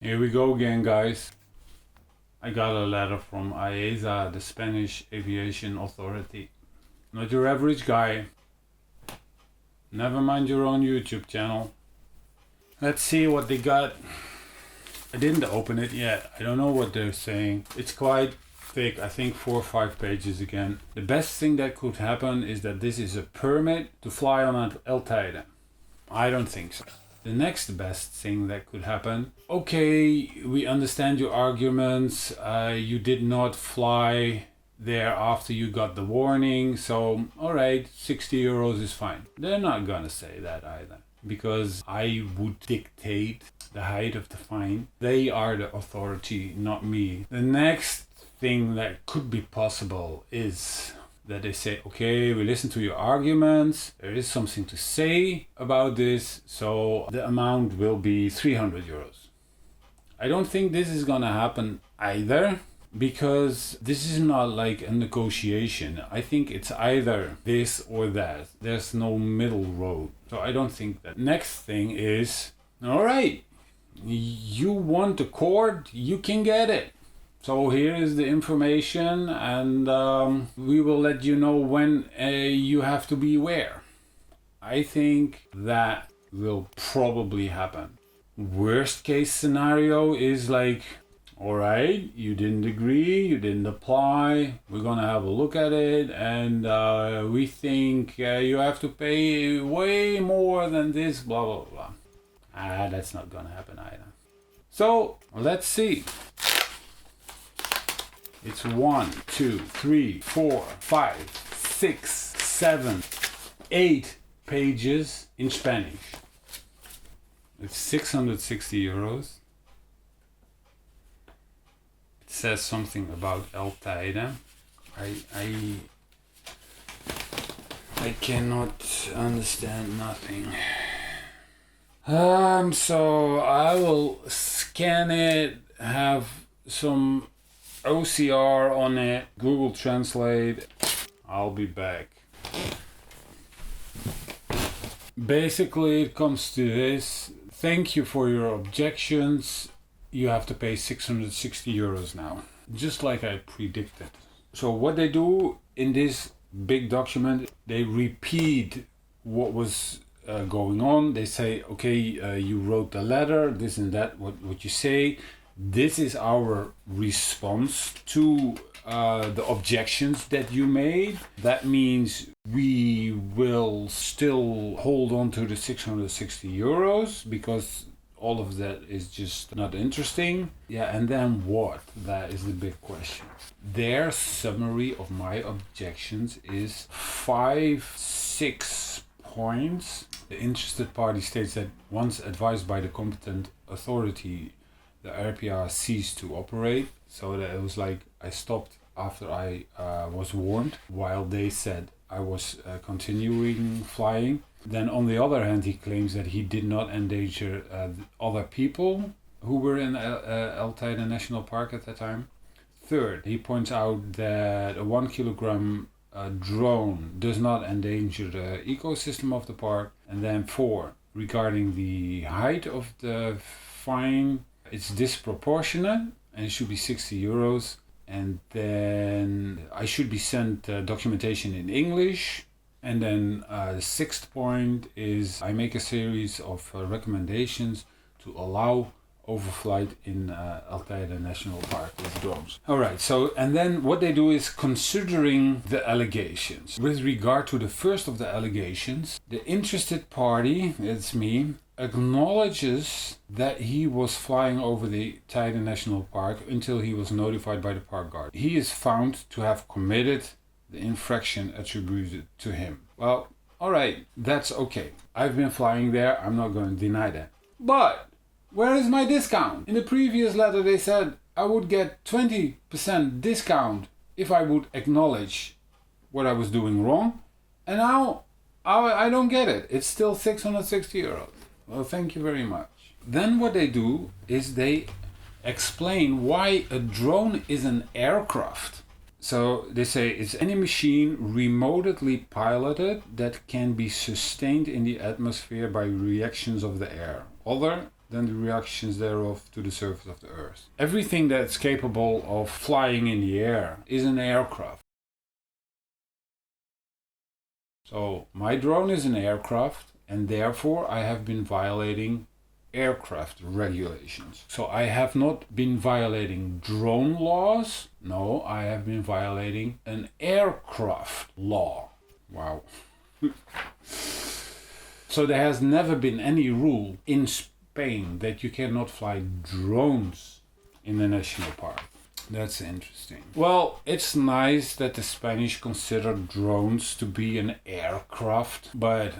Here we go again, guys. I got a letter from AESA, the Spanish Aviation Authority. Not your average guy. Never mind your own YouTube channel. Let's see what they got. I didn't open it yet. I don't know what they're saying. It's quite thick, I think 4 or 5 pages again. The best thing that could happen is that this is a permit to fly on an Al-Qaeda. I don't think so. The next best thing that could happen, okay, we understand your arguments, you did not fly there after you got the warning, so alright, 60 euros is fine. They're not gonna say that either, because I would dictate the height of the fine. They are the authority, not me. The next thing that could be possible is that they say, okay, we listen to your arguments, there is something to say about this, so the amount will be 300 euros. I don't think this is gonna happen either, because this is not like a negotiation. I think it's either this or that. There's no middle road. So I don't think that. Next thing is, all right, you want the cord, you can get it. So here is the information, and we will let you know when you have to beware. I think that will probably happen. Worst case scenario is like, alright, you didn't agree, you didn't apply, we're gonna have a look at it, and we think you have to pay way more than this, blah blah blah. That's not gonna happen either. So let's see. It's 1, 2, 3, 4, 5, 6, 7, 8 pages in Spanish. It's 660 euros. It says something about Al-Qaeda. I cannot understand nothing. So I will scan it, have some OCR on it, Google Translate. I'll be back. Basically it comes to this. Thank you for your objections. You have to pay 660 euros now. Just like I predicted. So what they do in this big document, they repeat what was going on. They say, okay, you wrote the letter, this and that, what you say. This is our response to the objections that you made. That means we will still hold on to the 660 euros because all of that is just not interesting. Yeah, and then what? That is the big question. Their summary of my objections is 5-6 points. The interested party states that once advised by the competent authority, the RPR ceased to operate, so that it was like I stopped after I was warned, while they said I was continuing flying. Then on the other hand, he claims that he did not endanger other people who were in Al-Qaeda National Park at that time. Third, he points out that a 1 kilogram drone does not endanger the ecosystem of the park. And then 4, regarding the height of the fine, it's disproportionate and it should be 60 euros. And then I should be sent documentation in English. And then the 6th point is I make a series of recommendations to allow overflight in Al-Qaeda National Park with drones. Alright, so and then what they do is considering the allegations. With regard to the first of the allegations, the interested party, it's me, acknowledges that he was flying over the Al-Qaeda National Park until he was notified by the park guard. He is found to have committed the infraction attributed to him. Well, alright, that's okay. I've been flying there, I'm not going to deny that. But where is my discount? In the previous letter they said I would get 20% discount if I would acknowledge what I was doing wrong. And now I don't get it. It's still 660 euros. Well, thank you very much. Then what they do is they explain why a drone is an aircraft. So they say it's any machine remotely piloted that can be sustained in the atmosphere by reactions of the air, other than the reactions thereof to the surface of the Earth. Everything that's capable of flying in the air is an aircraft. So my drone is an aircraft, and therefore I have been violating aircraft regulations. So I have not been violating drone laws. No, I have been violating an aircraft law. Wow. So there has never been any rule in Spain that you cannot fly drones in the national park. That's interesting. Well, it's nice that the Spanish consider drones to be an aircraft, but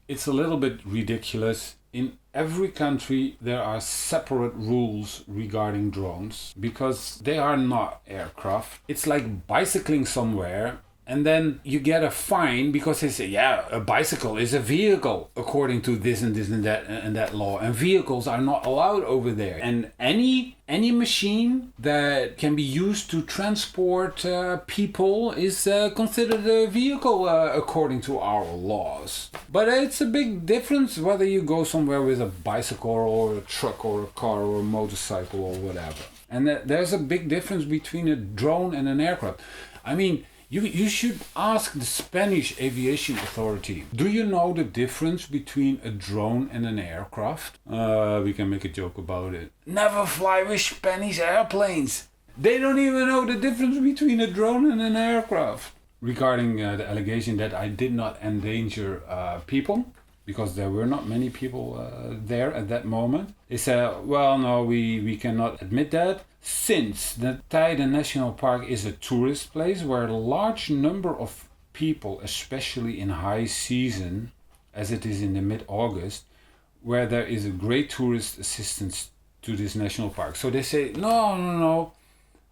it's a little bit ridiculous. In every country there are separate rules regarding drones because they are not aircraft. It's like bicycling somewhere and then you get a fine because they say, yeah, a bicycle is a vehicle according to this and that law, and vehicles are not allowed over there. And any machine that can be used to transport people is considered a vehicle according to our laws. But it's a big difference whether you go somewhere with a bicycle or a truck or a car or a motorcycle or whatever. And there's a big difference between a drone and an aircraft. I mean, you should ask the Spanish Aviation Authority. Do you know the difference between a drone and an aircraft? We can make a joke about it. Never fly with Spanish airplanes. They don't even know the difference between a drone and an aircraft. Regarding the allegation that I did not endanger people, because there were not many people there at that moment. They said, well, no, we cannot admit that, since the Teide National Park is a tourist place where a large number of people, especially in high season, as it is in the mid-August, where there is a great tourist assistance to this national park. So they say, no,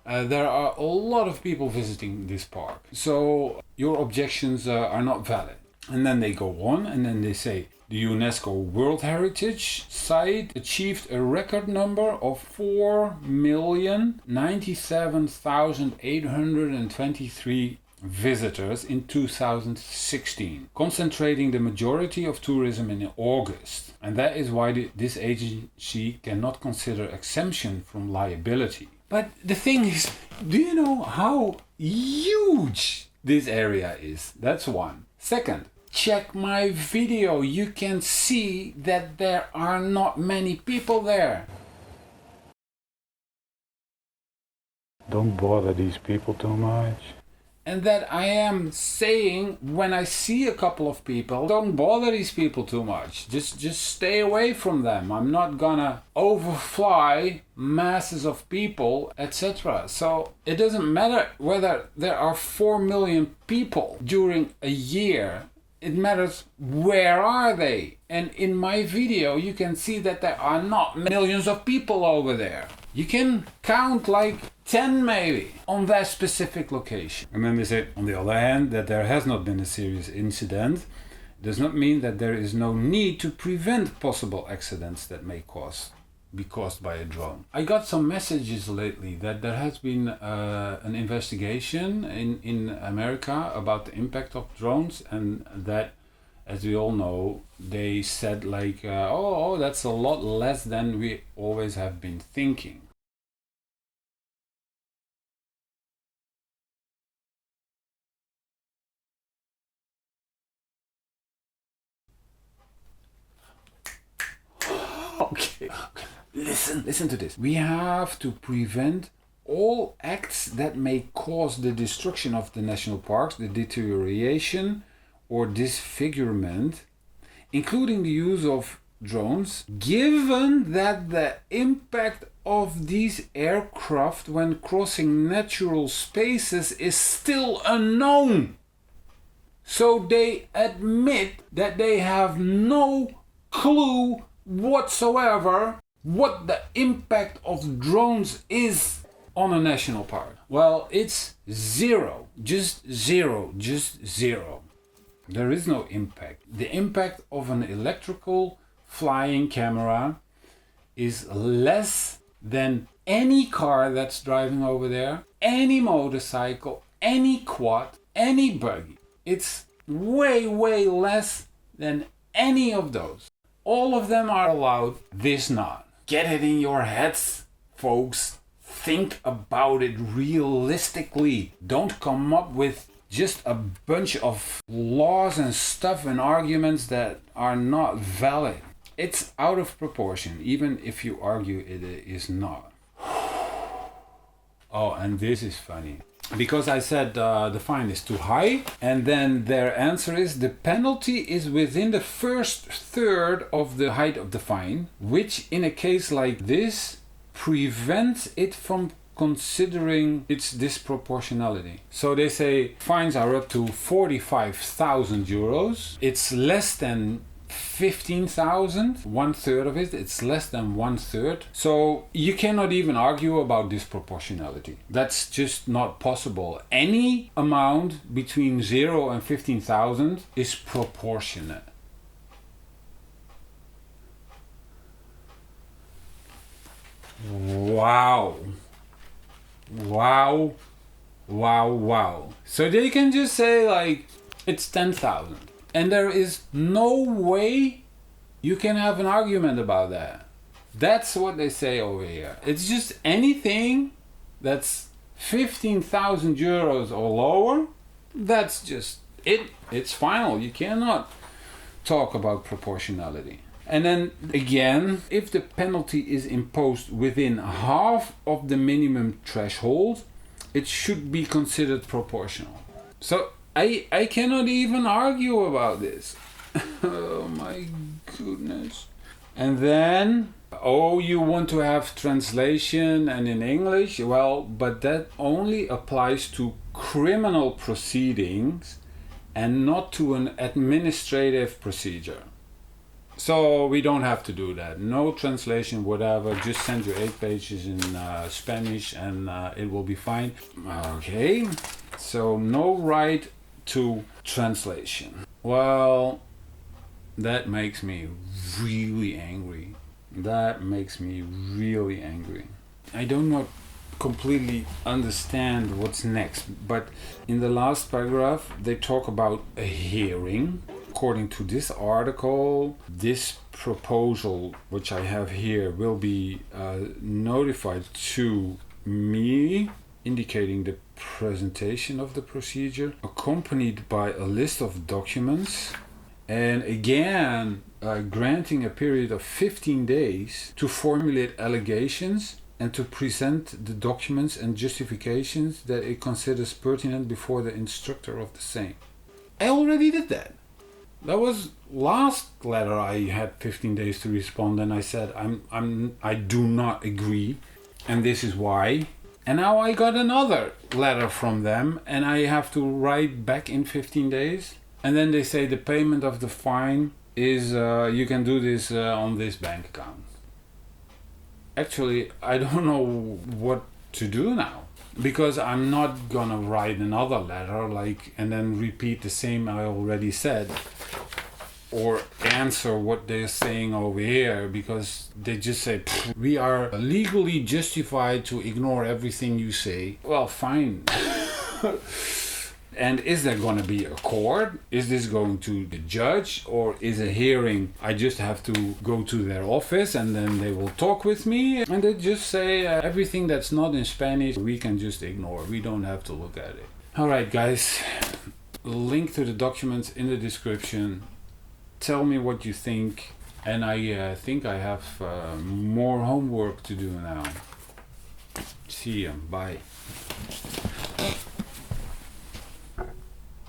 there are a lot of people visiting this park, so your objections are not valid. And then they go on and then they say, the UNESCO World Heritage Site achieved a record number of 4,097,823 visitors in 2016, concentrating the majority of tourism in August. And that is why this agency cannot consider exemption from liability. But the thing is, do you know how huge this area is? That's one. Second, check my video. You can see that there are not many people there. Don't bother these people too much. And that I am saying when I see a couple of people, don't bother these people too much. Just stay away from them. I'm not gonna overfly masses of people, etc. So it doesn't matter whether there are 4 million people during a year. It matters where are they. And in my video you can see that there are not millions of people over there. You can count like 10 maybe on that specific location. And then they say, on the other hand, that there has not been a serious incident does not mean that there is no need to prevent possible accidents that may be caused by a drone. I got some messages lately that there has been an investigation in America about the impact of drones, and that, as we all know, they said like, oh, that's a lot less than we always have been thinking. Okay. Listen to this. We have to prevent all acts that may cause the destruction of the national parks, the deterioration or disfigurement, including the use of drones, given that the impact of these aircraft when crossing natural spaces is still unknown. So they admit that they have no clue whatsoever what the impact of drones is on a national park. Well, it's zero, just zero. There is no impact. The impact of an electrical flying camera is less than any car that's driving over there, any motorcycle, any quad, any buggy. It's way less than any of those. All of them are allowed, this not. Get it in your heads, folks. Think about it realistically. Don't come up with just a bunch of laws and stuff and arguments that are not valid. It's out of proportion, even if you argue it is not. Oh, and this is funny. Because I said the fine is too high, and then their answer is the penalty is within the first third of the height of the fine, which in a case like this prevents it from considering its disproportionality. So they say fines are up to 45,000 euros. It's less than 15,000, 1/3 of it, it's less than 1/3. So you cannot even argue about disproportionality. That's just not possible. Any amount between 0 and 15,000 is proportionate. Wow. Wow. Wow, wow. So they can just say like, it's 10,000. And there is no way you can have an argument about that. That's what they say over here. It's just anything that's 15,000 euros or lower, that's just it. It's final. You cannot talk about proportionality. And then again, if the penalty is imposed within half of the minimum threshold, it should be considered proportional. So I cannot even argue about this. Oh my goodness. And then, oh, you want to have translation and in English? Well, but that only applies to criminal proceedings and not to an administrative procedure. So we don't have to do that. No translation, whatever. Just send your 8 pages in Spanish and it will be fine. Okay, so no right to translation. Well, that makes me really angry. That makes me really angry. I do not completely understand what's next, but in the last paragraph they talk about a hearing. According to this article, this proposal, which I have here, will be notified to me, indicating the presentation of the procedure, accompanied by a list of documents, and again granting a period of 15 days to formulate allegations and to present the documents and justifications that it considers pertinent before the instructor of the same. I already did that. That was last letter. I had 15 days to respond, and I said I do not agree, and this is why. And now I got another letter from them, and I have to write back in 15 days. And then they say the payment of the fine is you can do this on this bank account. Actually, I don't know what to do now, because I'm not gonna write another letter and then repeat the same I already said, or answer what they're saying over here, because they just say we are legally justified to ignore everything you say. Well, fine. And is there going to be a court? Is this going to the judge, or is a hearing I just have to go to their office and then they will talk with me and they just say everything that's not in Spanish we can just ignore. We don't have to look at it. Alright guys, link to the documents in the description. Tell me what you think, and I think I have more homework to do now. See ya, bye.